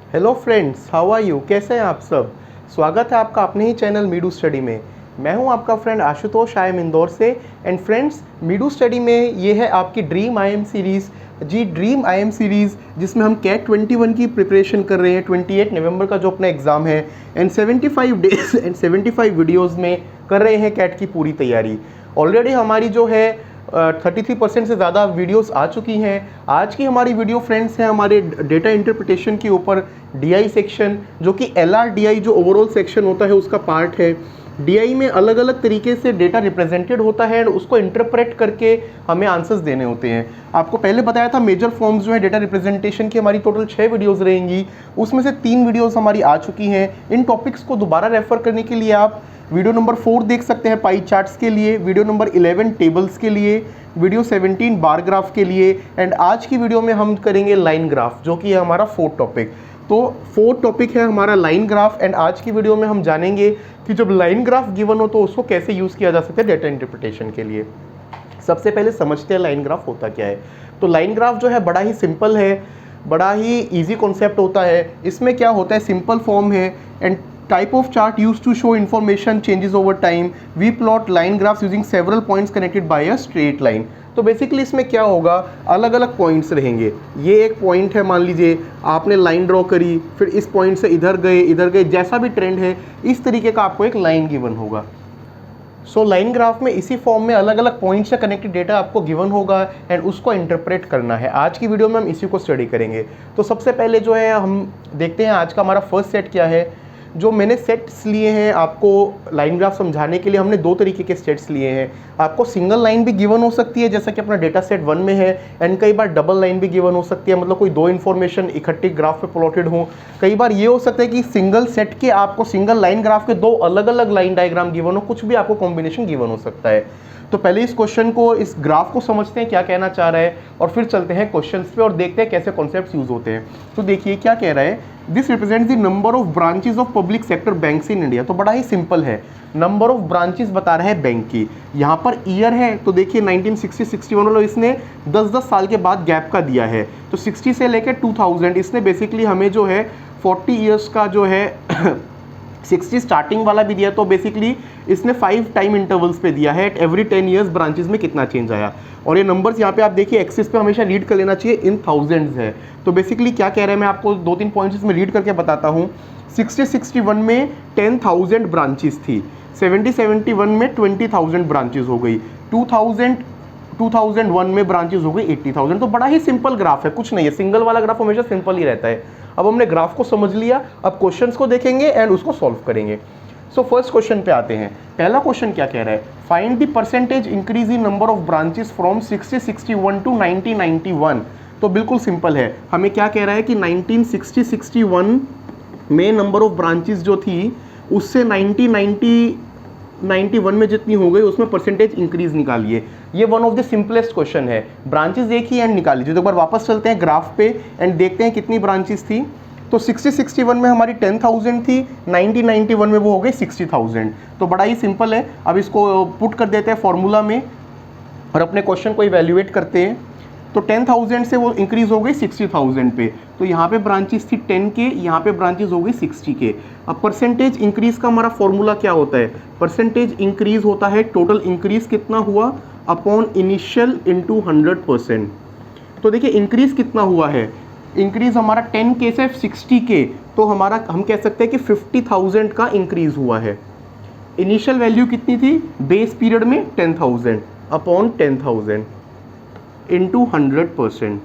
Hello friends, how are you? कैसे हैं आप सब? स्वागत है आपका अपने ही चैनल मीडू स्टडी में। मैं हूं आपका friend Ashutosh, I am Indore से। एंड फ्रेंड्स, मीडू स्टडी में ये है आपकी ड्रीम आईएम सीरीज़। जी, ड्रीम आईएम सीरीज़ जिसमें हम कैट 21 की प्रिपरेशन कर रहे हैं। 28 नवंबर का जो अपना एग्ज़ाम है एंड 75 डेज एंड 75 वीडियोज़ में कर रहे हैं कैट की पूरी तैयारी। ऑलरेडी हमारी जो है 33% से ज़्यादा वीडियोस आ चुकी हैं। आज की हमारी वीडियो फ्रेंड्स है हमारे डेटा इंटरप्रिटेशन के ऊपर डीआई सेक्शन, जो कि एलआरडीआई जो ओवरऑल सेक्शन होता है उसका पार्ट है। डीआई में अलग अलग तरीके से डेटा रिप्रेजेंटेड होता है और उसको इंटरप्रेट करके हमें आंसर्स देने होते हैं। आपको पहले बताया था मेजर फॉर्म्स जो है डेटा रिप्रेजेंटेशन की हमारी टोटल 6 वीडियोस रहेंगी, उसमें से 3 वीडियोस हमारी आ चुकी हैं। इन टॉपिक्स को दोबारा रेफर करने के लिए आप वीडियो नंबर 4 देख सकते हैं पाई चार्ट्स के लिए, वीडियो नंबर 11 टेबल्स के लिए, वीडियो 17 बार ग्राफ के लिए। एंड आज की वीडियो में हम करेंगे लाइन ग्राफ, जो कि है हमारा 4th टॉपिक। तो 4th टॉपिक है हमारा लाइन ग्राफ। एंड आज की वीडियो में हम जानेंगे कि जब लाइन ग्राफ गिवन हो तो उसको कैसे यूज़ किया जा सकता है डेटा इंटरप्रिटेशन के लिए। सबसे पहले समझते हैं लाइन ग्राफ होता क्या है। तो लाइन ग्राफ जो है बड़ा ही सिंपल है, बड़ा ही ईजी कॉन्सेप्ट होता है। इसमें क्या होता है, सिंपल फॉर्म है and type of chart used to show information changes over time. We plot line graphs using several points connected by a straight line. तो बेसिकली इसमें क्या होगा, अलग अलग पॉइंट्स रहेंगे। ये एक पॉइंट है, मान लीजिए आपने लाइन ड्रॉ करी, फिर इस पॉइंट से इधर गए, जैसा भी ट्रेंड है इस तरीके का आपको एक लाइन गिवन होगा। सो लाइन ग्राफ में इसी फॉर्म में अलग अलग पॉइंट से कनेक्टेड डेटा आपको गिवन होगा एंड उसको इंटरप्रेट करना है। आज की वीडियो में हम इसी को स्टडी करेंगे। तो सबसे पहले जो है हम देखते हैं आज का हमारा फर्स्ट सेट क्या है। जो मैंने सेट्स लिए हैं आपको लाइन ग्राफ समझाने के लिए, हमने 2 तरीके के सेट्स लिए हैं। आपको सिंगल लाइन भी गिवन हो सकती है जैसा कि अपना डेटा सेट 1 में है, एंड कई बार डबल लाइन भी गिवन हो सकती है, मतलब कोई 2 इन्फॉर्मेशन इकट्ठी ग्राफ पे प्लॉटेड हो। कई बार ये हो सकता है कि सिंगल सेट के आपको सिंगल लाइन ग्राफ के 2 अलग अलग लाइन डायग्राम गिवन हो, कुछ भी आपको कॉम्बिनेशन गिवन हो सकता है। तो पहले इस क्वेश्चन को, इस ग्राफ को समझते हैं क्या कहना चाह रहा है, और फिर चलते हैं क्वेश्चंस पे और देखते हैं कैसे कॉन्सेप्ट्स यूज होते हैं। तो देखिए क्या कह रहा है, this represents the number of branches of public sector banks in India. तो बड़ा ही सिंपल है, नंबर ऑफ ब्रांचेस बता रहा है बैंक की। यहाँ पर ईयर है तो देखिए 1960-61 वाला इसने 10-10 साल के बाद गैप का दिया है। तो 60 से लेकर 2000 इसने बेसिकली हमें जो है 40 ईयर्स का जो है 60 स्टार्टिंग वाला भी दिया। तो बेसिकली इसने 5 टाइम इंटरवल्स पे दिया है, एवरी 10 ईयर्स ब्रांचेस में कितना चेंज आया। और ये नंबर्स यहाँ पे आप देखिए एक्सिस पे हमेशा रीड कर लेना चाहिए, इन थाउजेंड्स है। तो बेसिकली क्या कह रहे हैं, मैं आपको 2-3 पॉइंट्स इसमें रीड करके बताता हूँ। 60-61 में 10,000 ब्रांचेस थी, 70-71 में 20,000 ब्रांचेस हो गई, 2001 में ब्रांचेस हो गई 80,000। तो बड़ा ही सिंपल ग्राफ है, कुछ नहीं है, सिंगल वाला ग्राफ हमेशा सिंपल ही रहता है। अब हमने ग्राफ को समझ लिया, अब क्वेश्चंस को देखेंगे एंड उसको सॉल्व करेंगे। सो फर्स्ट क्वेश्चन पे आते हैं। पहला क्वेश्चन क्या कह रहा है, find the percentage increase in number of branches from 60-61 to 1991। तो बिल्कुल सिंपल है, हमें क्या कह रहा है कि 1960-61 में नंबर ऑफ ब्रांचेस जो थी उससे 1991 में जितनी हो गई उसमें परसेंटेज इंक्रीज निकालिए। ये one of the simplest question है, ब्रांचेस एक ही एंड निकाल लीजिए। तो एक बार वापस चलते हैं ग्राफ पे एंड देखते हैं कितनी ब्रांचेस थी। तो 60-61 में हमारी 10,000 थी, 1991 में वो हो गई 60,000। तो बड़ा ही सिंपल है। अब इसको पुट कर देते हैं फॉर्मूला में और अपने क्वेश्चन को इवैल्यूएट करते हैं। तो 10,000 से वो इंक्रीज हो गई 60,000 पे। तो यहाँ पे ब्रांचेस थी 10 के, यहाँ पे ब्रांचेस हो गई 60 के। अब परसेंटेज इंक्रीज का हमारा फॉर्मूला क्या होता है, परसेंटेज इंक्रीज होता है टोटल इंक्रीज कितना हुआ अपॉन इनिशियल इंटू 100%। तो देखिए इंक्रीज कितना हुआ है, इंक्रीज हमारा 10 के से 60 के, तो हमारा हम कह सकते हैं कि 50,000 का इंक्रीज हुआ है। इनिशियल वैल्यू कितनी थी बेस पीरियड में 10,000 अपॉन 10,000 इंटू 100%।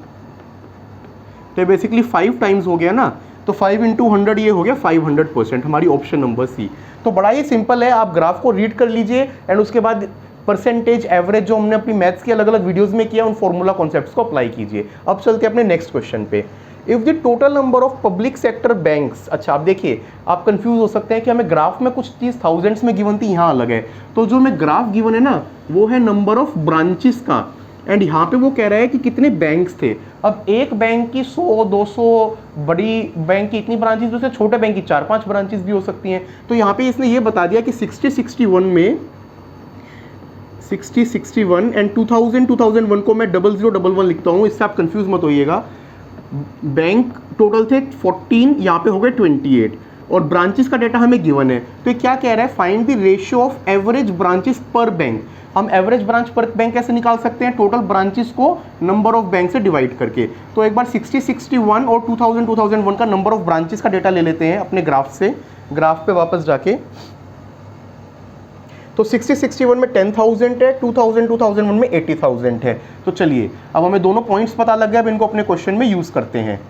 तो बेसिकली 5 टाइम्स हो गया ना, तो 5 इंटू 100 ये हो गया 500%, हमारी ऑप्शन नंबर सी। तो बड़ा ही सिंपल है, आप ग्राफ को रीड कर लीजिए एंड उसके बाद परसेंटेज एवरेज जो हमने अपनी मैथ्स की अलग अलग वीडियोस में किया उन फॉर्मूला कॉन्सेप्ट्स को अप्लाई कीजिए। अब चलते हैं अपने नेक्स्ट क्वेश्चन पे। If the total number of public sector banks, अच्छा आप देखिए आप कंफ्यूज हो सकते हैं कि हमें ग्राफ में कुछ चीज थाउजेंड्स में गिवन थी, यहाँ अलग है। तो जो हमें ग्राफ गिवन है ना वो है नंबर ऑफ ब्रांचेस का, एंड यहाँ पे वो कह रहा है कि कितने बैंक्स थे। अब एक बैंक की 100-200, बड़ी बैंक की इतनी ब्रांचेस, दूसरे छोटे बैंक की 4-5 ब्रांचेस भी हो सकती हैं। तो यहाँ पे इसने ये बता दिया कि 60-61 में 60-61 एंड 2000-2001 को मैं 0011 लिखता हूँ, इससे आप कंफ्यूज मत होइएगा। बैंक टोटल थे 14, यहाँ पे हो गए 28, और ब्रांचेस का डेटा हमें गिवन है। तो ये क्या कह रहा है, find the ratio of average branches पर बैंक। हम एवरेज ब्रांच पर बैंक कैसे निकाल सकते हैं, टोटल ब्रांचेस को नंबर ऑफ बैंक से डिवाइड करके। तो एक बार 60, 61 और 2000, 2001 का नंबर ऑफ ब्रांचेस का डेटा ले लेते हैं अपने ग्राफ से, ग्राफ पे वापस जाके। तो 60, 61 में 10,000 है, 2000, 2001 में 80,000 है। तो चलिए अब हमें दोनों पॉइंट्स पता लग गए, अब इनको अपने क्वेश्चन में यूज करते हैं।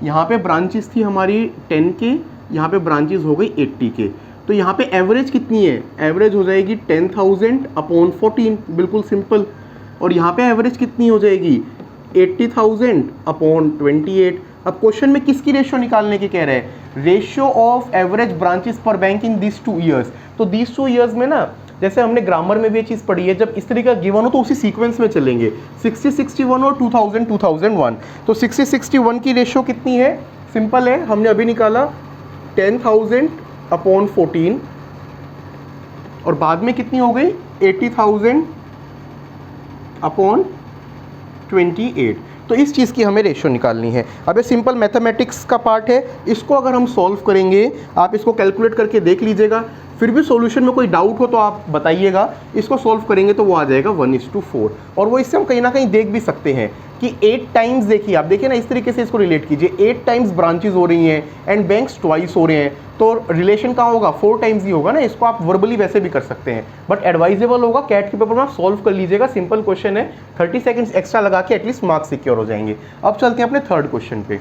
यहाँ पे ब्रांचेस थी हमारी 10 के, यहाँ पे ब्रांचेस हो गई 80 के। तो यहाँ पे एवरेज कितनी है, एवरेज हो जाएगी 10,000 अपॉन 14, बिल्कुल सिंपल। और यहाँ पे एवरेज कितनी हो जाएगी 80,000 अपॉन 28। अब क्वेश्चन में किसकी रेशियो निकालने की कह रहे हैं, रेशियो ऑफ एवरेज ब्रांचेस पर बैंक इन दिस 2 ईयर्स। तो दिस 2 ईयर्स में ना, जैसे हमने ग्रामर में भी ये चीज़ पढ़ी है, जब इस तरीके का गिवन हो तो उसी सीक्वेंस में चलेंगे, 60, 61 और 2000, 2001। तो 60, 61 की रेशियो कितनी है, सिंपल है, हमने अभी निकाला 10,000 अपॉन 14, और बाद में कितनी हो गई 80,000 अपॉन 28। तो इस चीज़ की हमें रेशियो निकालनी है। अब ये सिंपल मैथमेटिक्स का पार्ट है, इसको अगर हम सॉल्व करेंगे, आप इसको कैलकुलेट करके देख लीजिएगा, फिर भी सॉल्यूशन में कोई डाउट हो तो आप बताइएगा। इसको सॉल्व करेंगे तो वो आ जाएगा 1:4, और वो इससे हम कहीं ना कहीं देख भी सकते हैं कि 8 टाइम्स, देखिए आप देखिए ना, इस तरीके से इसको रिलेट कीजिए, 8 टाइम्स ब्रांचेस हो रही हैं एंड बैंक्स ट्वाइस हो रहे हैं, तो रिलेशन कहाँ होगा, 4 टाइम्स ही होगा ना। इसको आप वर्बली वैसे भी कर सकते हैं, बट एडवाइजेबल होगा कैट के पेपर में आप सॉल्व कर लीजिएगा, सिंपल क्वेश्चन है, 30 सेकंड्स एक्स्ट्रा लगा के एटलीस्ट मार्क्स सिक्योर हो जाएंगे। अब चलते हैं अपने थर्ड क्वेश्चन पे।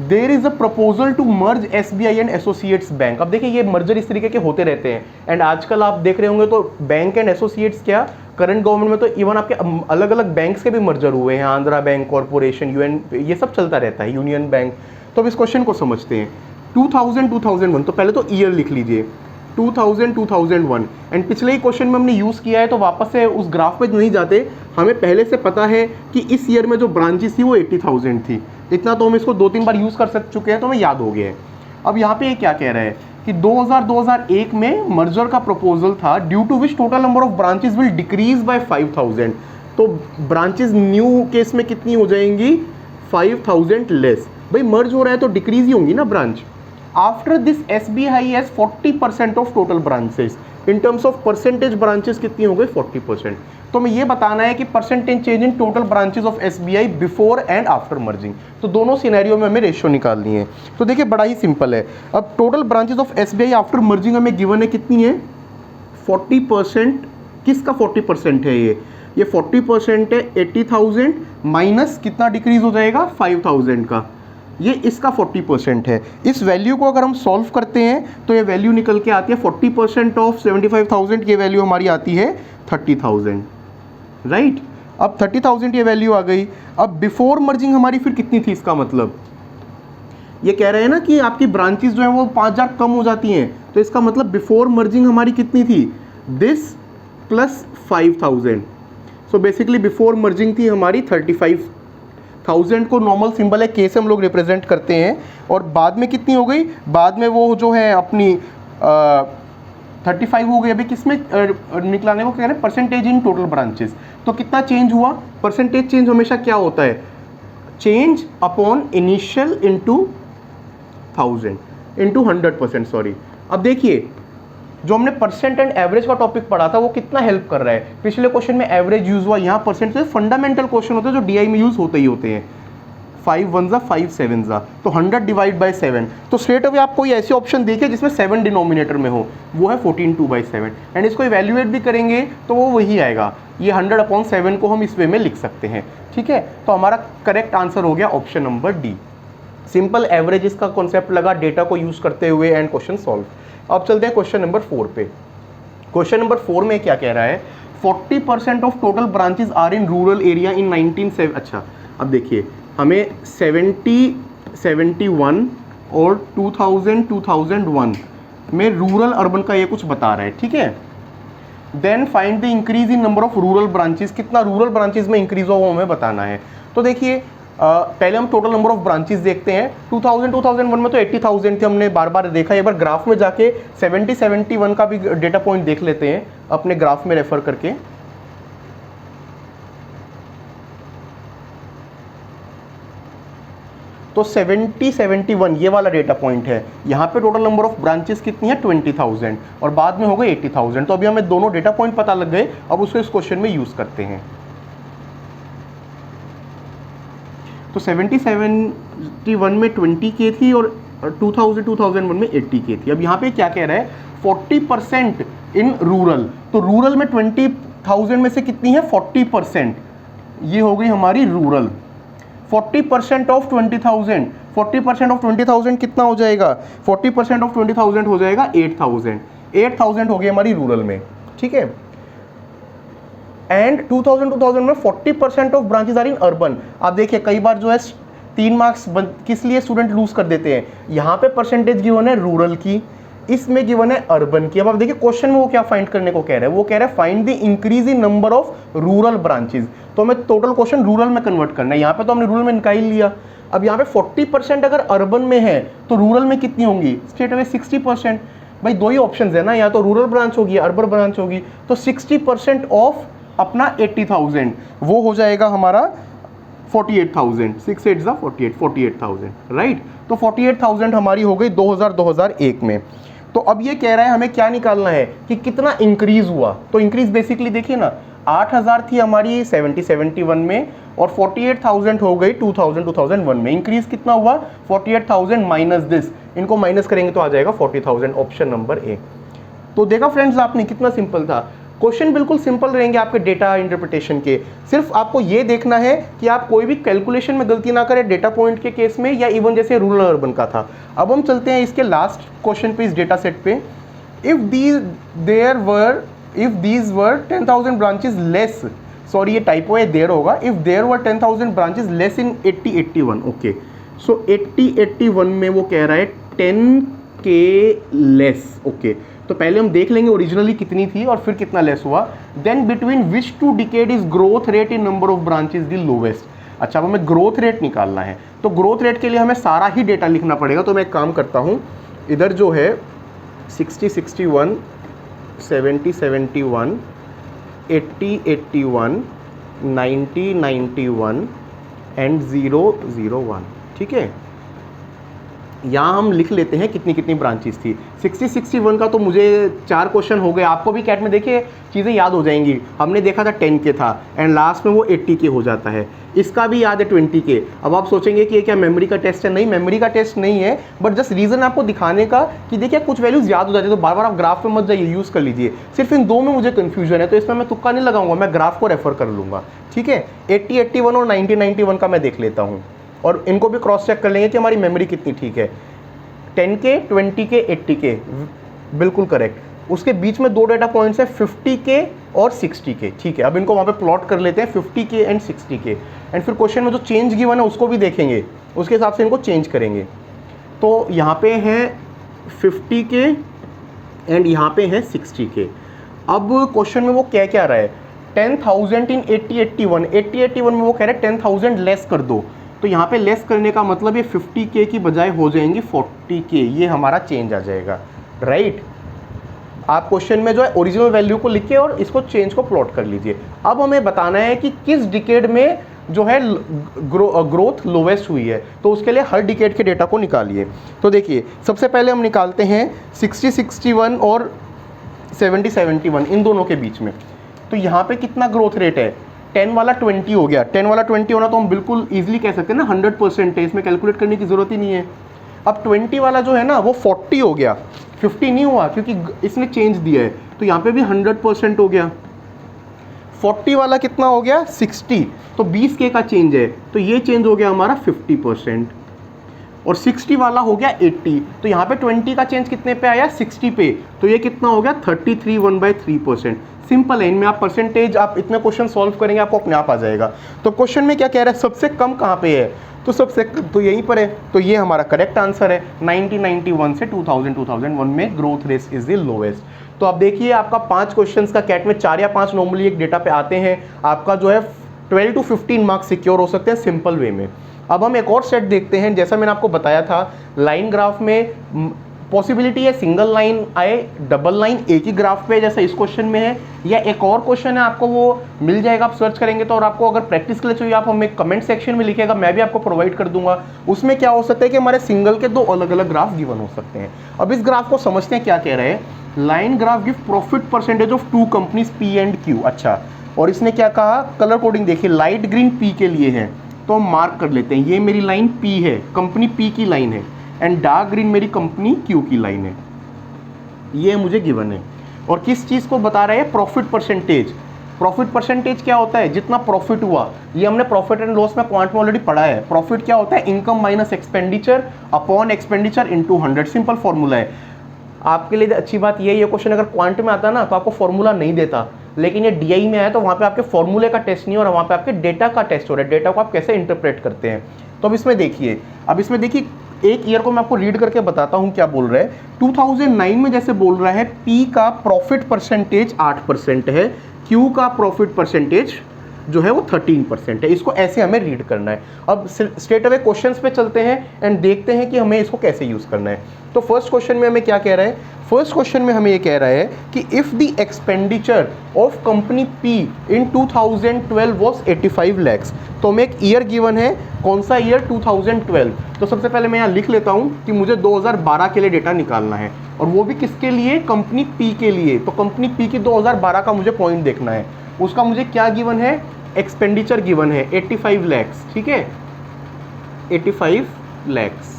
There is a proposal to merge SBI and associates bank. अब देखिए ये मर्जर इस तरीके के होते रहते हैं, एंड आजकल आप देख रहे होंगे तो बैंक एंड एसोसिएट्स क्या, करंट गवर्नमेंट में तो इवन आपके अलग अलग बैंक्स के भी मर्जर हुए हैं, आंध्रा बैंक, कॉर्पोरेशन, यूएन, ये सब चलता रहता है, यूनियन बैंक। तो अब इस क्वेश्चन को समझते हैं। 2000, 2001, तो पहले तो ईयर लिख लीजिए, 2000, 2001, एंड पिछले ही क्वेश्चन में हमने यूज़ किया है, तो वापस से उस ग्राफ पे नहीं जाते, हमें पहले से पता है कि इस ईयर में जो ब्रांचेस थी वो 80,000 थी, इतना तो हम इसको 2-3 बार यूज़ कर चुके हैं, तो हमें याद हो गया है। अब यहाँ पे ये क्या कह रहा है कि 2000-2001 में मर्जर का प्रपोजल था, due to which total number of branches will decrease by 5,000। तो ब्रांचेस न्यू केस में कितनी हो जाएंगी, 5,000 लेस। भाई मर्ज हो रहा है तो डिक्रीज ही होंगी ना branch. After this SBI has 40% of total branches, in terms of percentage branches कितनी हो गई 40%। तो हमें ये बताना है कि percentage change in total branches of SBI before and after merging. तो दोनों सिनेरियो में हमें रेशियो निकालनी है। तो देखिए बड़ा ही सिंपल है। अब total branches of SBI after merging हमें गिवन है, कितनी है 40%। किसका 40% है, ये 40% है 80,000 माइनस कितना डिक्रीज हो जाएगा 5,000 का, ये इसका 40% है। इस वैल्यू को अगर हम सॉल्व करते हैं तो ये वैल्यू निकल के आती है 40% ऑफ 75,000 की वैल्यू हमारी आती है 30,000, राइट। अब 30,000 ये वैल्यू आ गई। अब बिफोर मर्जिंग हमारी फिर कितनी थी, इसका मतलब ये कह रहे हैं ना कि आपकी ब्रांचेस जो है वो 5,000 कम हो जाती हैं, तो इसका मतलब बिफोर मर्जिंग हमारी कितनी थी, this plus 5,000। So basically before merging थी हमारी 35,000 को नॉर्मल सिंबल है के से हम लोग रिप्रेजेंट करते हैं, और बाद में कितनी हो गई, बाद में वो जो है अपनी 35 हो गई। अभी किस में निकलाने को कह रहे हैं, परसेंटेज इन टोटल ब्रांचेस। तो कितना चेंज हुआ, परसेंटेज चेंज हमेशा क्या होता है, change upon initial into 1000 into 100%, sorry. अब देखिए जो हमने परसेंट एंड एवरेज का टॉपिक पढ़ा था वो कितना हेल्प कर रहा है। पिछले क्वेश्चन में एवरेज यूज हुआ, यहाँ परसेंट से फंडामेंटल क्वेश्चन होते हैं जो DI में यूज होते ही होते हैं। 5 1 जा 5 7 जा, तो 100 डिवाइड बाई 7, तो स्ट्रेट अवे आप कोई ऐसी ऑप्शन देखिए जिसमें 7 डिनोमिनेटर में हो, वो है 14/2/7, एंड इसको इवैल्यूएट भी करेंगे तो वो वही आएगा। ये 100/7 को हम इस वे में लिख सकते हैं, ठीक है। तो हमारा करेक्ट आंसर हो गया option number D. Simple average इसका कॉन्सेप्ट लगा डेटा को यूज करते हुए, एंड क्वेश्चन सॉल्व। अब चलते हैं क्वेश्चन नंबर 4 पे। क्वेश्चन नंबर 4 में क्या कह रहा है, 40% of total branches are in rural area in 1970। अच्छा अब देखिए हमें 70, 71 और 2000, 2001 में रूरल अर्बन का ये कुछ बता रहा है, ठीक है। Then find the increase in number of rural branches, कितना रूरल ब्रांचेस में इंक्रीज हुआ वो हमें बताना है। तो देखिए पहले हम टोटल नंबर ऑफ ब्रांचेस देखते हैं। 2000, 2001 में तो 80,000 थे, हमने बार बार देखा। एक बार ग्राफ में जाके 70, 71 का भी डेटा पॉइंट देख लेते हैं अपने ग्राफ में रेफर करके। तो 70 71 ये वाला डेटा पॉइंट है। यहाँ पे टोटल नंबर ऑफ ब्रांचेस कितनी है 20,000 और बाद में हो गए 80,000। तो अभी हमें दोनों डेटा पॉइंट पता लग गए, अब उसको इस क्वेश्चन में यूज करते हैं। तो 70 71 में 20K थी और 2001 में 80K थी। अब यहाँ पे क्या कह रहा है 40% इन रूरल, तो रूरल में 20,000 में से कितनी है 40%, ये हो गई हमारी रूरल। 40% ऑफ 20,000, 40% ऑफ 20,000 कितना हो जाएगा, 40% ऑफ 20,000 हो जाएगा 8,000, 8,000 हो गई हमारी रूरल में, ठीक है। एंड 2000 में 40% of branches are in urban. आप देखिए कई बार जो है 3 मार्क्स किस लिए स्टूडेंट लूज कर देते हैं, यहाँ पे परसेंटेज गिवन है रूरल की, इसमें गिवन है अर्बन की। अब आप देखिए क्वेश्चन में वो क्या फाइंड करने को कह रहा है, वो कह रहा है find the increase in number of rural branches. तो हमें टोटल क्वेश्चन रूरल में कन्वर्ट करना है, यहाँ पे तो हमने रूरल में निकाल लिया। अब यहाँ पे 40% अगर अर्बन में है तो रूरल में कितनी होंगी, स्ट्रेट अवे 60%। भाई दो ही ऑप्शन है ना, या तो रूरल ब्रांच होगी या अर्बन ब्रांच होगी। तो 60% ऑफ अपना 80,000 वो हो जाएगा हमारा 48,000, 6 8 48,000, राइट। तो 48,000 हमारी हो गई 2001 में। तो अब ये कह रहा है हमें क्या निकालना है कि कितना इंक्रीज हुआ। तो इंक्रीज बेसिकली देखिए ना, 8,000 थी हमारी 70 71 में और 48,000 हो गई 2001 में। इंक्रीज कितना हुआ 48,000 माइनस दिस, इनको माइनस करेंगे तो आ जाएगा 40,000, ऑप्शन नंबर ए। तो देखा फ्रेंड्स आपने कितना सिंपल था। क्वेश्चन बिल्कुल सिंपल रहेंगे आपके डेटा इंटरप्रिटेशन के, सिर्फ आपको ये देखना है कि आप कोई भी कैलकुलेशन में गलती ना करें डेटा पॉइंट के केस में, या इवन जैसे रूरल अर्बन का था। अब हम चलते हैं इसके लास्ट क्वेश्चन पे, इस डेटा सेट पे। If these were 10,000 branches less, sorry ये टाइपो है, देयर होगा, if there were 10,000 branches less in 80 81, okay. So 80 81 में वो कह रहा है 10K लेस, ओके। तो पहले हम देख लेंगे ओरिजिनली कितनी थी और फिर कितना लेस हुआ। Then between which two decade is growth rate in number of branches the lowest. अच्छा, अब हमें ग्रोथ रेट निकालना है, तो ग्रोथ रेट के लिए हमें सारा ही डेटा लिखना पड़ेगा। तो मैं एक काम करता हूँ, इधर जो है 60 61 70 71 80 81 90 91 एंड 0 0 1, ठीक है। यहाँ हम लिख लेते हैं कितनी कितनी ब्रांचेस थी। 60 61 का तो मुझे 4 क्वेश्चन हो गए, आपको भी कैट में देखिए चीज़ें याद हो जाएंगी। हमने देखा था 10K था एंड लास्ट में वो 80K हो जाता है। इसका भी याद है 20K। अब आप सोचेंगे कि ये क्या मेमोरी का टेस्ट है, नहीं मेमोरी का टेस्ट नहीं है, बट जस्ट रीज़न आपको दिखाने का कि देखिए कुछ वैल्यूज़ याद हो जाती है, तो बार बार आप ग्राफ पे मत जाइए, यूज़ कर लीजिए। सिर्फ इन दो में मुझे कन्फ्यूजन है, तो इसमें मैं तुक्का नहीं लगाऊंगा, मैं ग्राफ को रेफर कर लूँगा, ठीक है। 80 81 और 90 91 का मैं देख लेता हूँ और इनको भी क्रॉस चेक कर लेंगे कि हमारी मेमोरी कितनी ठीक है। 10K 20K 80K बिल्कुल करेक्ट। उसके बीच में दो डेटा पॉइंट्स है 50K और 60K, ठीक है। अब इनको वहाँ पे प्लॉट कर लेते हैं 50K एंड 60K, एंड फिर क्वेश्चन में जो चेंज गिवन है उसको भी देखेंगे, उसके हिसाब से इनको चेंज करेंगे। तो यहाँ पे है 50K एंड यहाँ पे है 60K। अब क्वेश्चन में वो क्या क्या रहा है, 10,000 इन 80 81, 80 81 में वो कह रहे हैं 10,000 लेस कर दो। तो यहाँ पे लेस करने का मतलब ये 50K की बजाय हो जाएंगी 40K, ये हमारा चेंज आ जाएगा, राइट। आप क्वेश्चन में जो है ओरिजिनल वैल्यू को लिखिए और इसको चेंज को प्लॉट कर लीजिए। अब हमें बताना है कि किस डिकेड में जो है ग्रोथ लोवेस्ट हुई है, तो उसके लिए हर डिकेड के डेटा को निकालिए। तो देखिए सबसे पहले हम निकालते हैं 60 61 और 70 71 इन दोनों के बीच में। तो यहाँ पे कितना ग्रोथ रेट है, 10 वाला 20 हो गया। 10 वाला 20 होना तो हम बिल्कुल ईजिली कह सकते हैं ना 100% है, इसमें कैलकुलेट करने की ज़रूरत ही नहीं है। अब 20 वाला जो है ना वो 40 हो गया, 50 नहीं हुआ क्योंकि इसने चेंज दिया है, तो यहाँ पे भी 100% हो गया। 40 वाला कितना हो गया 60, तो 20K का चेंज है, तो ये चेंज हो गया हमारा 50%। और 60 वाला हो गया 80, तो यहाँ पे 20 का चेंज कितने पे आया 60 पे, तो ये कितना हो गया 33 1/3%। सिंपल है, इनमें आप परसेंटेज आप इतने क्वेश्चन सॉल्व करेंगे आपको अपने आप आ जाएगा। तो क्वेश्चन में क्या कह रहा है, सबसे कम कहाँ पे है, तो सबसे तो यहीं पर है, तो ये हमारा करेक्ट आंसर है। 1991 से 2001 में growth rate is the lowest. तो आप देखिए आपका 5 क्वेश्चंस का कैट में 4 या 5 नॉर्मली एक डेटा पे आते हैं, आपका जो है 12 to 15 मार्क्स सिक्योर हो सकते हैं सिंपल वे में। अब हम एक और सेट देखते हैं, जैसा मैंने आपको बताया था लाइन ग्राफ में पॉसिबिलिटी है सिंगल लाइन आए, डबल लाइन एक ही ग्राफ पे जैसा इस क्वेश्चन में है, या एक और क्वेश्चन है आपको वो मिल जाएगा, आप सर्च करेंगे तो। और आपको अगर प्रैक्टिस के लिए चाहिए आप हमें कमेंट सेक्शन में लिखेगा, मैं भी आपको प्रोवाइड कर दूंगा। उसमें क्या हो सकता है कि हमारे सिंगल के दो अलग अलग ग्राफ गिवन हो सकते हैं। अब इस ग्राफ को समझते हैं क्या कह रहे हैं। Line graph give profit percentage of two companies P and Q. अच्छा, और इसने क्या कहा, कलर कोडिंग देखिए, लाइट ग्रीन पी के लिए है तो हम मार्क कर लेते हैं, ये मेरी लाइन पी है, कंपनी पी की लाइन है, एंड डार्क ग्रीन मेरी कंपनी क्यू की लाइन है, ये मुझे गिवन है। और किस चीज़ को बता रहे हैं, प्रॉफिट परसेंटेज। प्रॉफिट परसेंटेज क्या होता है, जितना प्रॉफिट हुआ, ये हमने प्रॉफिट एंड लॉस में क्वांट में ऑलरेडी पढ़ा है। प्रॉफिट क्या होता है, income minus expenditure upon expenditure into 100, simple formula है। आपके लिए अच्छी बात ये क्वेश्चन अगर क्वांट में आता ना तो आपको फॉर्मूला नहीं देता, लेकिन ये डीआई में आया तो वहाँ पे आपके फॉर्मूले का टेस्ट नहीं हो रहा, वहाँ पे आपके डेटा का टेस्ट हो रहा है, डेटा को आप कैसे इंटरप्रेट करते हैं। तो अब इसमें देखिए, एक ईयर को मैं आपको रीड करके बताता हूँ क्या बोल रहा है। 2009 में जैसे बोल रहा है पी का प्रॉफिट परसेंटेज 8% है, क्यू का प्रॉफिट परसेंटेज जो है वो 13% है। इसको ऐसे हमें रीड करना है। अब स्ट्रेट अवे क्वेश्चंस पे चलते हैं एंड देखते हैं कि हमें इसको कैसे यूज़ करना है। तो फर्स्ट क्वेश्चन में हमें क्या कह रहा है, फर्स्ट क्वेश्चन में हमें ये कह रहा है कि if the expenditure of company P in 2012 was 85 lakhs. तो हमें एक ईयर गिवन है, कौन सा ईयर, 2012। तो सबसे पहले मैं यहाँ लिख लेता हूँ कि मुझे 2012 के लिए डेटा निकालना है, और वो भी किसके लिए, कंपनी पी के लिए। तो कंपनी पी की 2012 का मुझे पॉइंट देखना है। उसका मुझे क्या गिवन है, एक्सपेंडिचर गिवन है 85 लैक्स, ठीक है, 85 lakhs.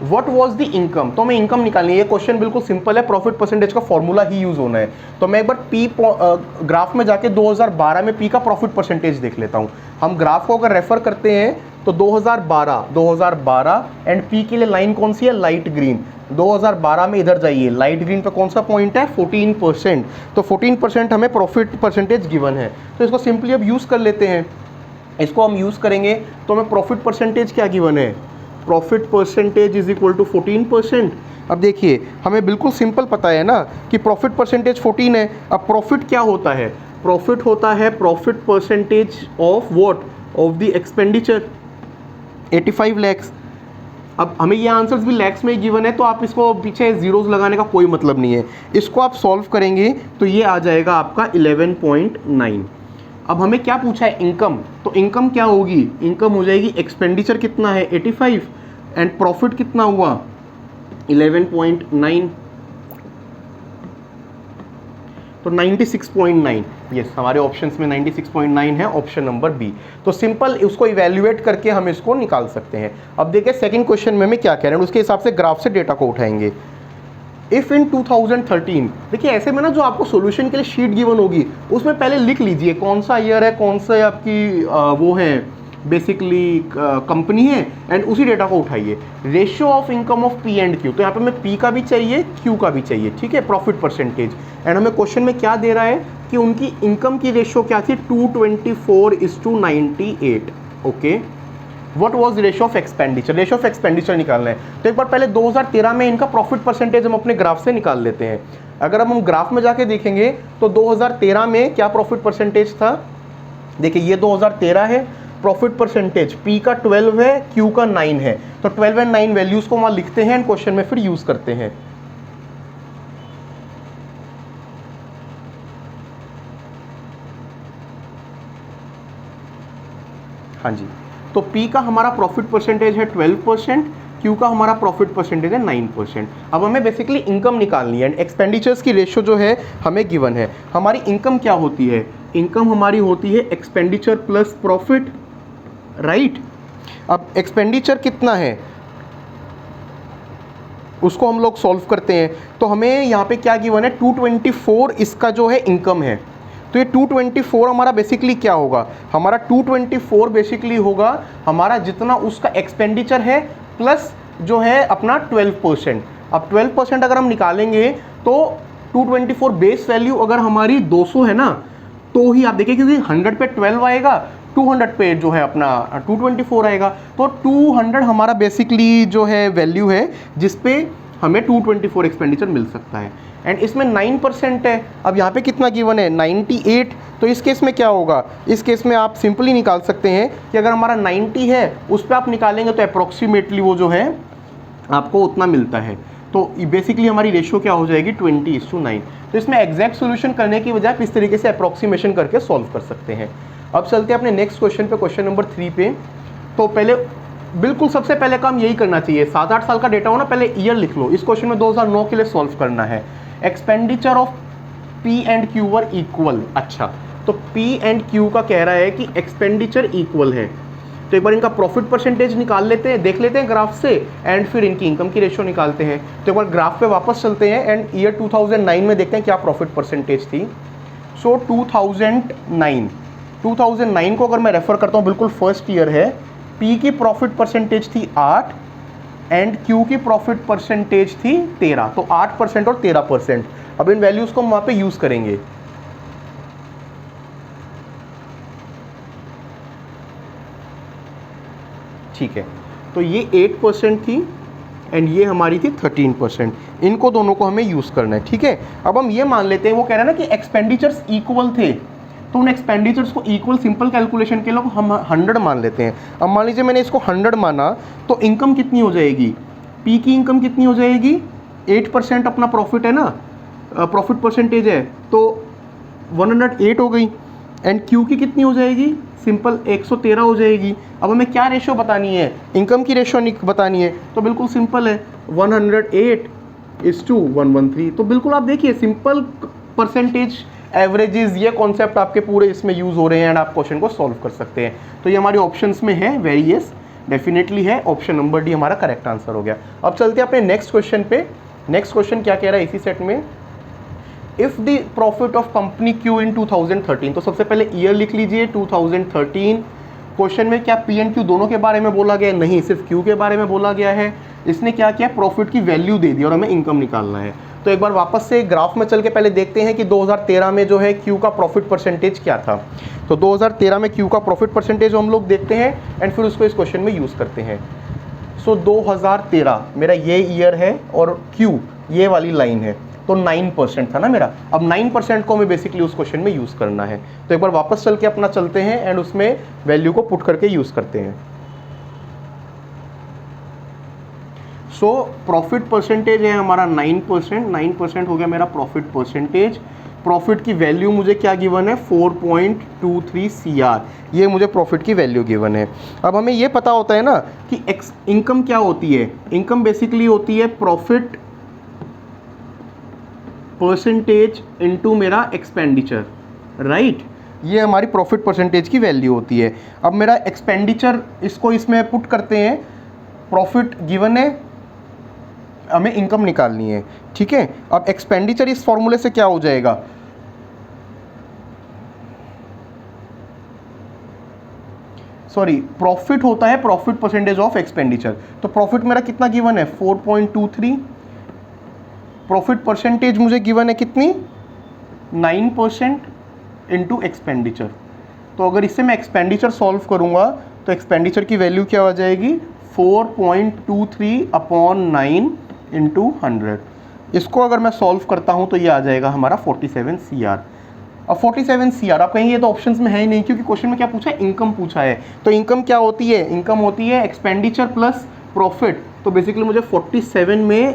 What was the income, तो हमें इनकम निकालनी है। ये क्वेश्चन बिल्कुल सिंपल है, प्रॉफिट परसेंटेज का फॉर्मूला ही यूज होना है। तो मैं एक बार पी ग्राफ में जाके 2012 में पी का प्रॉफिट परसेंटेज देख लेता हूँ। हम ग्राफ को अगर रेफर करते हैं तो 2012 एंड पी के लिए लाइन कौन सी है, लाइट ग्रीन। 2012 में इधर जाइए, लाइट ग्रीन पे कौन सा पॉइंट है, 14%। तो 14% हमें प्रॉफिट परसेंटेज गिवन है, तो इसको सिंपली अब यूज़ कर लेते हैं। इसको हम यूज़ करेंगे तो हमें प्रॉफिट परसेंटेज क्या गिवन है, profit percentage is equal to 14%। अब देखिए हमें बिल्कुल सिंपल पता है ना कि प्रॉफिट परसेंटेज 14 है। अब प्रॉफिट क्या होता है, प्रॉफिट होता है profit percentage of what, of the expenditure 85 lakhs. अब हमें ये आंसर्स भी लैक्स में गिवन है, तो आप इसको पीछे जीरोस लगाने का कोई मतलब नहीं है। इसको आप सॉल्व करेंगे तो ये आ जाएगा आपका 11.9। अब हमें क्या पूछा है, इनकम। तो इनकम क्या होगी, इनकम हो जाएगी, एक्सपेंडिचर कितना है 85 एंड प्रॉफिट कितना हुआ 11.9, तो 96.9। यस, हमारे ऑप्शंस में 96.9 है, ऑप्शन नंबर बी। तो सिंपल उसको इवैल्यूएट करके हम इसको निकाल सकते हैं। अब देखिए सेकंड क्वेश्चन में हमें क्या कह रहे हैं, उसके हिसाब से ग्राफ से डेटा को उठाएंगे। इफ़ इन 2013, देखिए ऐसे में ना जो आपको सॉल्यूशन के लिए शीट गिवन होगी उसमें पहले लिख लीजिए कौन सा ईयर है, कौन सा आपकी वो है बेसिकली कंपनी है, एंड उसी डेटा को उठाइए। Ratio of income of P and Q, तो यहाँ पे हमें पी का भी चाहिए, क्यू का भी चाहिए, ठीक है, प्रॉफिट परसेंटेज। एंड हमें क्वेश्चन में क्या दे रहा है कि उनकी इनकम की रेशियो क्या थी, 224:98। Okay, what was ratio of expenditure, ratio of expenditure निकालना है। तो एक बार पहले 2013 में इनका प्रॉफिट परसेंटेज हम अपने ग्राफ से निकाल लेते हैं। अगर हम ग्राफ में जाके देखेंगे तो 2013 में क्या प्रॉफिट परसेंटेज था, देखिए ये 2013 है, प्रॉफिट परसेंटेज पी का 12 है, क्यू का 9 है। तो 12 एंड 9 वैल्यूज को वहां लिखते हैं एंड क्वेश्चन में फिर यूज करते हैं। हाँ जी, तो P का हमारा प्रॉफिट परसेंटेज है 12%, Q का हमारा प्रॉफिट परसेंटेज है 9%। अब हमें बेसिकली इनकम निकालनी है एंड एक्सपेंडिचर्स की रेशियो जो है हमें गिवन है। हमारी इनकम क्या होती है, इनकम हमारी होती है एक्सपेंडिचर प्लस प्रॉफिट, राइट। अब एक्सपेंडिचर कितना है उसको हम लोग सॉल्व करते हैं, तो हमें यहाँ पे क्या गिवन है, 224 इसका जो है इनकम है। तो ये 224 हमारा बेसिकली क्या होगा, हमारा 224 बेसिकली होगा हमारा जितना उसका एक्सपेंडिचर है प्लस जो है अपना 12%। अब 12% अगर हम निकालेंगे तो 224 बेस वैल्यू अगर हमारी 200 है ना, तो ही आप देखिए क्योंकि 100 पे 12 आएगा, 200 पे जो है अपना 224 आएगा। तो 200 हमारा बेसिकली जो है वैल्यू है जिसपे हमें 224 एक्सपेंडिचर मिल सकता है। एंड इसमें 9% है। अब यहाँ पे कितना गिवन है, 98। तो इस केस में क्या होगा, इस केस में आप सिंपली निकाल सकते हैं कि अगर हमारा 90 है उस पर आप निकालेंगे तो अप्रोक्सीमेटली वो जो है आपको उतना मिलता है। तो बेसिकली हमारी रेशियो क्या हो जाएगी 20:9। तो इसमें एग्जैक्ट सॉल्यूशन करने की बजाय आप इस तरीके से अप्रॉक्सीमेशन करके सॉल्व कर सकते हैं। अब चलते हैं अपने नेक्स्ट क्वेश्चन पे, क्वेश्चन नंबर 3 पे। तो पहले बिल्कुल सबसे पहले काम यही करना चाहिए, 7-8 साल का डेटा हो ना, पहले ईयर लिख लो। इस क्वेश्चन में 2009 के लिए सॉल्व करना है। Expenditure of P and Q were equal. अच्छा, तो पी एंड क्यू का कह रहा है कि एक्सपेंडिचर इक्वल है, तो एक बार इनका प्रॉफिट परसेंटेज निकाल लेते हैं, देख लेते हैं ग्राफ से, एंड फिर इनकी इनकम की रेशियो निकालते हैं। तो एक बार ग्राफ पे वापस चलते हैं एंड ईयर 2009 में देखते हैं क्या प्रॉफिट परसेंटेज थी। सो 2009 को अगर मैं रेफर करता हूँ, बिल्कुल फर्स्ट ईयर है। पी की प्रॉफिट परसेंटेज थी 8 एंड क्यू की प्रॉफिट परसेंटेज थी 13। तो 8% और 13%। अब इन वैल्यूज को हम वहाँ पे यूज करेंगे। ठीक है, तो ये 8% थी एंड ये हमारी थी 13%। इनको दोनों को हमें यूज़ करना है। ठीक है, अब हम ये मान लेते हैं, वो कह रहे हैं ना कि एक्सपेंडिचर्स इक्वल थे, तो उन एक्सपेंडिचर्स को इक्वल सिंपल कैलकुलेशन के लिए हम 100 मान लेते हैं। अब मान लीजिए मैंने इसको 100 माना, तो इनकम कितनी हो जाएगी, पी की इनकम कितनी हो जाएगी, 8% अपना प्रॉफिट है ना, प्रॉफिट परसेंटेज है, तो 108 हो गई। एंड क्यू की कितनी हो जाएगी, सिंपल 113 हो जाएगी। अब हमें क्या रेशियो बतानी है, इनकम की रेशियो बतानी है, तो बिल्कुल सिंपल है, 108:113। तो बिल्कुल आप देखिए, सिंपल परसेंटेज एवरेजेस, ये कॉन्सेप्ट आपके पूरे इसमें यूज हो रहे हैं एंड आप क्वेश्चन को सॉल्व कर सकते हैं। तो ये हमारी ऑप्शंस में है, वेरियस डेफिनेटली है, ऑप्शन नंबर डी हमारा करेक्ट आंसर हो गया। अब चलते हैं अपने नेक्स्ट क्वेश्चन पे। नेक्स्ट क्वेश्चन क्या कह रहा है इसी सेट में, if the profit of company Q in 2013। तो सबसे पहले ईयर लिख लीजिए 2013। क्वेश्चन में क्या पी एंड क्यू दोनों के बारे में बोला गया है, नहीं, सिर्फ क्यू के बारे में बोला गया है। इसने क्या किया, प्रॉफिट की वैल्यू दे दी और हमें इनकम निकालना है। तो एक बार वापस से ग्राफ में चल के पहले देखते हैं कि 2013 में जो है क्यू का प्रॉफिट परसेंटेज क्या था। तो 2013 में क्यू का प्रॉफिट परसेंटेज हम लोग देखते हैं एंड फिर उसको इस क्वेश्चन में यूज करते हैं। सो 2013 मेरा ये ईयर है और क्यू ये वाली लाइन है, तो 9% था ना मेरा। अब 9% को हमें बेसिकली उस क्वेश्चन में यूज करना है। तो एक बार वापस चल के अपना चलते हैं एंड उसमें वैल्यू को पुट करके यूज करते हैं। सो प्रॉफिट परसेंटेज है हमारा 9% हो गया मेरा प्रॉफिट परसेंटेज। प्रॉफिट की वैल्यू मुझे क्या गिवन है, 4.23 CR, ये मुझे प्रॉफिट की वैल्यू गिवन है। अब हमें ये पता होता है ना कि इनकम क्या होती है, इनकम बेसिकली होती है प्रॉफिट परसेंटेज इनटू मेरा एक्सपेंडिचर, राइट। ये हमारी प्रॉफिट परसेंटेज की वैल्यू होती है। अब मेरा एक्सपेंडिचर, इसको इसमें पुट करते हैं, प्रॉफिट गिवन है, हमें इनकम निकालनी है। ठीक है, अब एक्सपेंडिचर इस फॉर्मूले से क्या हो जाएगा, सॉरी, प्रॉफिट होता है प्रॉफिट परसेंटेज ऑफ एक्सपेंडिचर। तो प्रॉफिट मेरा कितना गिवन है 4.23, प्रॉफिट परसेंटेज मुझे गिवन है कितनी 9% इनटू एक्सपेंडिचर। तो अगर इससे मैं एक्सपेंडिचर सॉल्व करूंगा तो एक्सपेंडिचर की वैल्यू क्या हो जाएगी 4.23/9 इंटू 100। इसको अगर मैं सॉल्व करता हूं तो ये आ जाएगा हमारा 47 CR। अब 47 CR आप कहेंगे ये तो ऑप्शंस में है ही नहीं, क्योंकि क्वेश्चन में क्या पूछा है, इनकम पूछा है। तो इनकम क्या होती है, इनकम होती है एक्सपेंडिचर प्लस प्रॉफिट। तो बेसिकली मुझे 47 में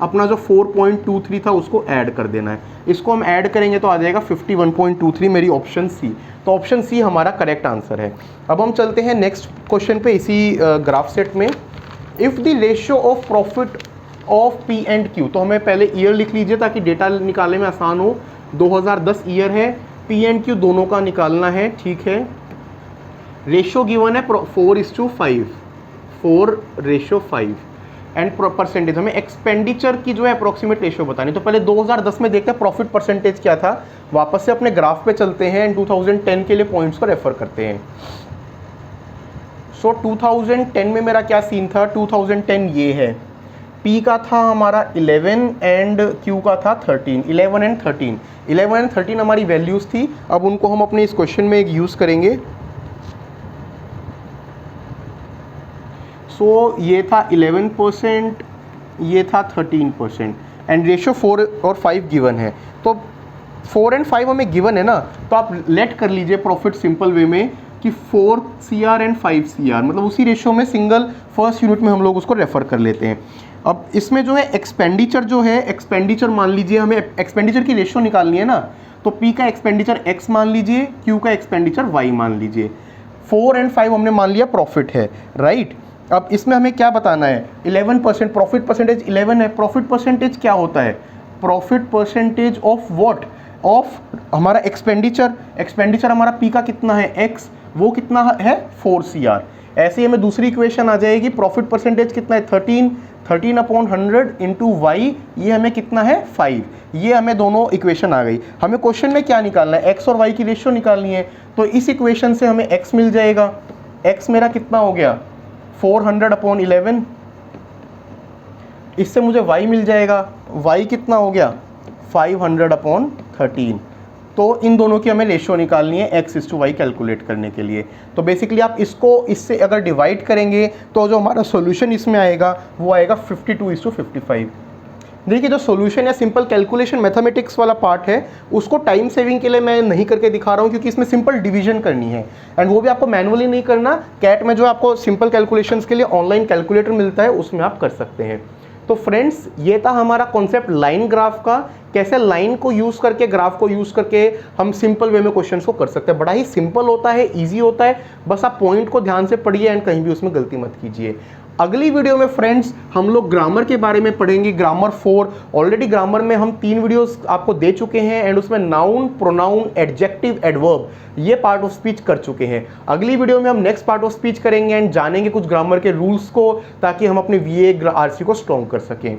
अपना जो 4.23 था उसको ऐड कर देना है। इसको हम ऐड करेंगे तो आ जाएगा 51.23, मेरी ऑप्शन सी। तो ऑप्शन सी हमारा करेक्ट आंसर है। अब हम चलते हैं नेक्स्ट क्वेश्चन पे इसी ग्राफ सेट में। If the ratio of profit of P and Q, तो हमें पहले ईयर लिख लीजिए ताकि डेटा निकालने में आसान हो। 2010 ईयर है, पी एंड क्यू दोनों का निकालना है, ठीक है। रेशियो गिवन है 4:5, 4:5 एंड परसेंटेज, हमें एक्सपेंडिचर की जो है अप्रोक्सीमेट रेशियो बतानी। तो पहले 2010 में देखते हैं प्रॉफिट परसेंटेज क्या था, वापस से अपने ग्राफ पे चलते हैं एंड 2010 के लिए पॉइंट्स को रेफर करते हैं। सो 2010 में मेरा क्या सीन था, 2010 ये है, P का था हमारा 11 एंड Q का था 13, 11 एंड 13, 11 एंड 13 हमारी वैल्यूज़ थी। अब उनको हम अपने इस क्वेश्चन में एक यूज़ करेंगे। सो ये था 11%, ये था 13% एंड रेशियो 4 और 5 गिवन है। तो 4 एंड 5 हमें गिवन है ना, तो आप लेट कर लीजिए प्रॉफिट सिंपल वे में। कि 4 CR एंड 5 CR, मतलब उसी रेशियो में सिंगल फर्स्ट यूनिट में हम लोग उसको रेफर कर लेते हैं। अब इसमें जो है एक्सपेंडिचर जो है, एक्सपेंडिचर मान लीजिए हमें एक्सपेंडिचर की रेशियो निकालनी है ना, तो P का एक्सपेंडिचर X मान लीजिए, Q का एक्सपेंडिचर Y मान लीजिए, 4 एंड 5 हमने मान लिया प्रॉफिट है, राइट। अब इसमें हमें क्या बताना है, 11%, प्रॉफिट परसेंटेज 11 है। प्रॉफिट परसेंटेज क्या होता है, profit percentage of what, of हमारा एक्सपेंडिचर हमारा P का कितना है X, वो कितना है 4 CR। ऐसे ही हमें दूसरी इक्वेशन आ जाएगी, प्रॉफिट परसेंटेज कितना है 13 अपॉन 100 इंटू वाई, ये हमें कितना है 5। ये हमें दोनों इक्वेशन आ गई। हमें क्वेश्चन में क्या निकालना है, एक्स और वाई की रेशियो निकालनी है। तो इस इक्वेशन से हमें एक्स मिल जाएगा, एक्स मेरा कितना हो गया 400 अपॉन 11, इससे मुझे वाई मिल जाएगा, वाई कितना हो गया 500 अपॉन 13। तो इन दोनों की हमें रेशियो निकालनी है x/y कैलकुलेट करने के लिए। तो बेसिकली आप इसको इससे अगर डिवाइड करेंगे तो जो हमारा सॉल्यूशन इसमें आएगा वो आएगा 52:55। देखिए जो सॉल्यूशन या सिंपल कैलकुलेशन मैथमेटिक्स वाला पार्ट है उसको टाइम सेविंग के लिए मैं नहीं करके दिखा रहा हूँ, क्योंकि इसमें सिंपल डिवीजन करनी है एंड वो भी आपको मैनुअली नहीं करना। कैट में जो आपको सिंपल कैलकुलेशंस के लिए ऑनलाइन कैलकुलेटर मिलता है उसमें आप कर सकते हैं। तो फ्रेंड्स ये था हमारा कॉन्सेप्ट लाइन ग्राफ का, कैसे लाइन को यूज़ करके, ग्राफ को यूज़ करके हम सिंपल वे में क्वेश्चंस को कर सकते हैं। बड़ा ही सिंपल होता है, इजी होता है, बस आप पॉइंट को ध्यान से पढ़िए एंड कहीं भी उसमें गलती मत कीजिए। अगली वीडियो में फ्रेंड्स हम लोग ग्रामर के बारे में पढ़ेंगे, ग्रामर 4। ऑलरेडी ग्रामर में हम 3 वीडियोस आपको दे चुके हैं एंड उसमें नाउन, प्रोनाउन, एडजेक्टिव, एडवर्ब ये पार्ट ऑफ स्पीच कर चुके हैं। अगली वीडियो में हम नेक्स्ट पार्ट ऑफ स्पीच करेंगे एंड जानेंगे कुछ ग्रामर के रूल्स को, ताकि हम अपने VA RC को स्ट्रॉन्ग कर सकें।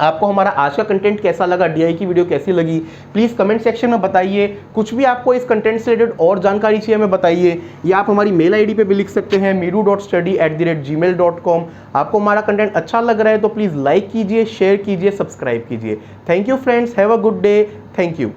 आपको हमारा आज का कंटेंट कैसा लगा, DI की वीडियो कैसी लगी, प्लीज़ कमेंट सेक्शन में बताइए। कुछ भी आपको इस कंटेंट से रिलेटेड और जानकारी चाहिए हमें बताइए, या आप हमारी मेल ID पे भी लिख सकते हैं meedu.study@gmail.com। आपको हमारा कंटेंट अच्छा लग रहा है तो प्लीज़ लाइक कीजिए, शेयर कीजिए, सब्सक्राइब कीजिए। Thank you friends, have a good day, thank you.